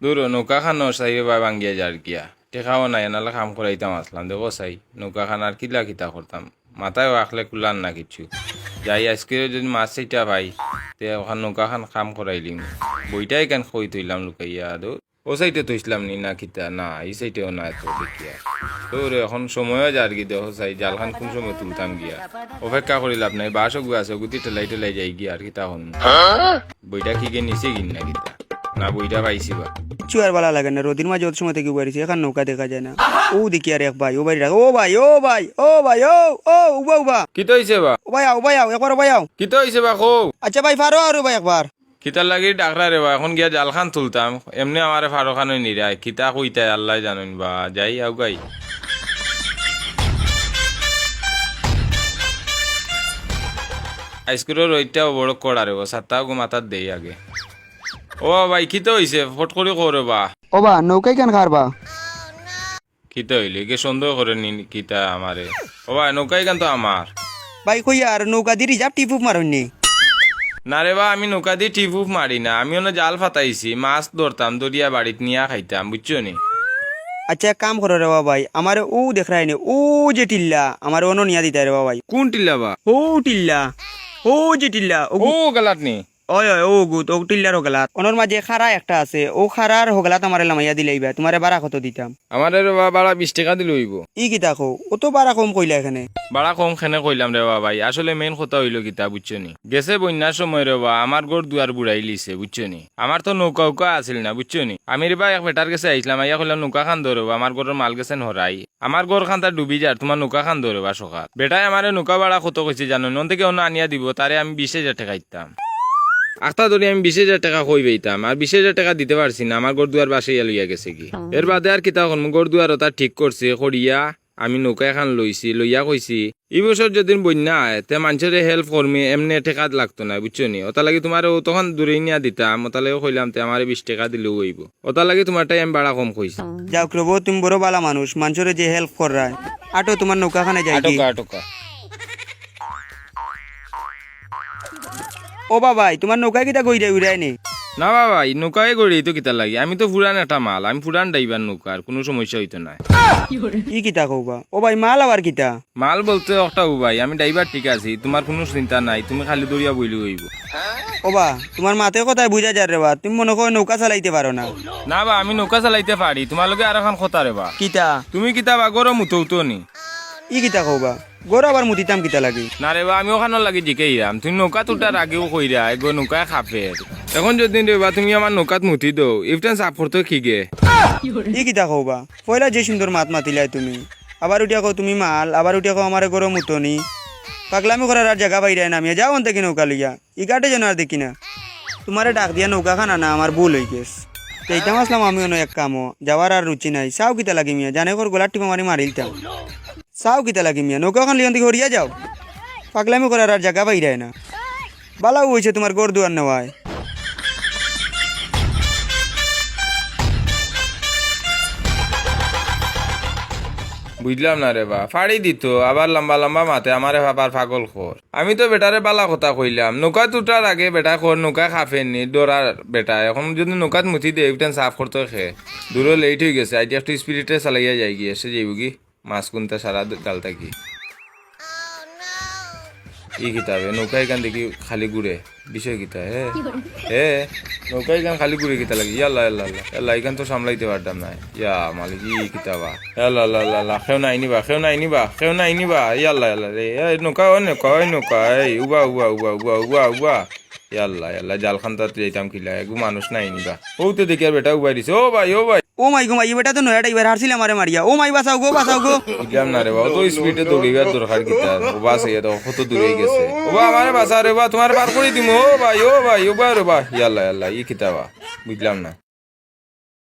দূর নৌকা খানো চাই বা ভাঙ্গিয়া যার গিয়া টেকাও নাই এনালে কাম করাইতাম আসলাম দেখো চাই নৌকা খানার কিলা কিতা করতাম মাথায় আখলে কুলান না কিছু যাই আজকে যদি মাছ চাইটা ভাই তে ওখান নৌকা খান কাম করাইলিম বইটাই কেন কই থইলাম লুকাইয়া দো ও সাইটে থইছিলাম নি না কিতা না এই সাইটেও না তো দেখিয়া তোর এখন সময়ও যার কি দেখো চাই জালখান কোন সময় তুলতাম গিয়া অপেক্ষা করি লাভ নাই বাসক আছে গুতি টেলাই যাই গিয়া আর কিতা হন বইটা কি গে নিচে গিন না কিতা না বইটা পাইছি বা চুয়ার বালা লাগে না রোদির মাঝে অত সময় থেকে বাড়িছে এখন নৌকা দেখা যায় না ও দেখি আর এক ভাই ও বাড়ি ও ভাই ও ভাই ও ভাই ও ও উবা উবা কিতা হইছে বা ও ভাই আও একবার ভাই আও কিতা হইছে বা কো আচ্ছা ভাই ফারো আর ভাই একবার কিতার লাগি ডাকরা রে বা এখন গিয়া জালখান তুলতাম এমনি আমারে ফারোখান নিরায় কিতা কইতাই আল্লাহ জানেন বা যাই আও গাই আইসক্রিমের রইটাও বড় কড়া রে সাতটাও গো মাথার দেই আগে ও ভাই কিতা হইছে ফট করে করে বা ও বা নৌকাই কেন খারবা কিতা হইলে কে সন্দেহ করে নি কিতা আমারে ও ভাই নৌকাই গান তো আমার ভাই কই আর নৌকা দি রিজার্ভ টিপুপ মারুননি না রে বা আমি নৌকা দিয়ে টিপুপ মারি না আমি ওনে জাল ফাতাইছি মাছ ধরতাম দরিয়া বাড়িত নিয়া খাইতাম বুঝছো নি আচ্ছা এক কাম করো রে ভাই আমার ও দেখ রাই নে ও যে টিল্লা আমার অন্য নিয়া দিতে রে ভাই কোন টিল্লা বা ও টিল্লা ও যে টিল্লা ও ও গালাত নি ওই ওই ও গুত ও টিল্লার হোগলাত ওনার মাঝে খারা একটা আছে ও খারার হোগলাত আমার লামাইয়া দিলাইবা তোমারে বারা কত দিতাম আমারে রে বা বাড়া 20 টাকা দিল হইব ই কিতা কো ও তো বারা কম কইলা এখানে বাড়া কম খেনে কইলাম রে বা ভাই আসলে মেন কথা হইলো কিতা বুঝছো নি গেছে বন্যার সময় রে বা আমার ঘর দুয়ার বুড়াই লিছে বুঝছো নি আমার তো নৌকা উকা আছিল না বুঝছো নি আমি রে বা এক বেটার কাছে আইছিলাম আইয়া কইলাম নৌকা খান ধরো আমার ঘরের মাল গেছেন হরাই আমার ঘর খান তা ডুবি যার তোমার নৌকা খান ধরো বা সকাল বেটাই আমারে নৌকা বাড়া কত কইছে জানো নন থেকে অন্য আনিয়া দিব তারে আমি 20,000 টাকা দিতাম আখতা ধরে আমি 20,000 টাকা কই বেইতাম আর 20,000 টাকা দিতে পারছি না আমার ঘর দুয়ার বাসাইয়া লইয়া গেছে কি এর বাদে আর কিতা এখন ঘর দুয়ার ওটা ঠিক করছে করিয়া আমি নৌকা এখন লইছি লইয়া কইছি এই বছর যদি বন্যা হয় তে মানুষের হেল্প করমি এমনি টাকা লাগতো না বুঝছো নি ওটা লাগি তোমার তখন দূরে নিয়ে দিতাম ওটা লাগে কইলাম তে আমার 20 টাকা দিলেও হইব ওটা লাগি তোমারটাই আমি বাড়া কম কইছি যাও প্রভু তুমি বড় বালা মানুষ মানুষের যে হেল্প করায় আটো তোমার নৌকাখানে যাই কি আটকা ও বাবাই তোমার নৌকা কিটা গইরা উড়াই নে না বাবা নৌকায় গড়ি তো কিতা লাগি আমি তো পুরান একটা মাল আমি পুরান ড্রাইভার নৌকার কোনো সমস্যা হইতো না ই কিতা কওবা ও ভাই মাল আবার কিতা মাল বলতে একটা ভাই আমি ড্রাইভার ঠিক আছি তোমার কোনো চিন্তা নাই তুমি খালি দরিয়া বইলে হইব ও বা তোমার মাতে কথায় বুঝা যায় রে বা তুমি মনে করো নৌকা চালাইতে পারো না না বা আমি নৌকা চালাইতে পারি তোমার লগে আর এখন কথা রে বা কিতা তুমি কিতা বা গরম উঠো নি ই কিতা কওবা গরু আবার মুতিতাম কিতা লাগে না রে বা আমি ওখানে লাগি জিকেইরাম তুমি নৌকা তুটার আগেও কইরা এগো নৌকা খাপে এখন যদি রে বা তুমি আমার নৌকাত মুতি দো ইফটান সাপোর্ট তো খিগে ই কিতা কওবা পয়লা যে সুন্দর মাত মাতিলাই তুমি আবার উঠিয়া কও তুমি মাল আবার উঠিয়া কও আমার গরু মুতনি পাগলামি করার আর জায়গা বাইরে না আমি যাও অন্তে কি নৌকা লইয়া ই কাটে যেন আর দেখি না তোমারে ডাক দিয়া নৌকা খানা না আমার ভুল হয়ে গেছে এইটাম আসলাম আমি অন্য এক কামও যাওয়ার আর রুচি নাই চাও কিতা লাগি মিয়া জানে কর গোলার টিপা মারি মারিলতাম চাও কিতা লাগি মিয়া নৌকাখান লিয়ন থেকে হরিয়া যাও পাগলামি করার আর জায়গা বাইরে না বালাও হয়েছে তোমার গোর দুয়ার নেওয়ায় বুঝলাম না রে বা ফাড়ি দিত আবার লম্বা লম্বা মাতে আমারে ভাবার পাগল খোর আমি তো বেটারে বালা কথা কইলাম নৌকা তুটার আগে বেটা খোর নৌকা খাফেননি ডোরার বেটা এখন যদি নৌকাত মুথি দে একটান সাফ করতে খে দূরে লেট হয়ে গেছে আইডিয়া একটু স্পিরিটে চালাইয়া যাই গিয়ে এসে যাইব কি মাছ কুনতে সারা গালতা কি ই কিতাবে নৌকা এখান দেখি খালি ঘুরে বিষয় কিতা হে নৌকা এখান খালি ঘুরে কিতা লাগে ইয়াল্লা আল্লাহ আল্লাহ এখান তো সামলাইতে পারতাম না ইয়া মালিক ই কিতাবা আল্লাহ আল্লাহ খেও নাই নিবা ইয়াল্লা আল্লাহ রে নৌকা নৌকা এই উবা ইয়াল্লা জালখান তাত যাইতাম কিলা এগু মানুষ নাই নিবা ও তো দেখি আর বেটা উবাই দিছে ও ভাই ও মাই গো মাই বেটা তো নয়াটা এবার হারছিল আমারে মারিয়া ও মাই বাঁচাও গো বুঝলাম না রে বাবা তো স্পিডে দৌড়িবার দরকার কিতা ও বাস ইয়া তো কত দূরে গেছে ও বা আমারে বাঁচা রে বা তোমার পার করে দিমু ও ভাই রে বা ইয়াল্লা ই কিতাবা বুঝলাম না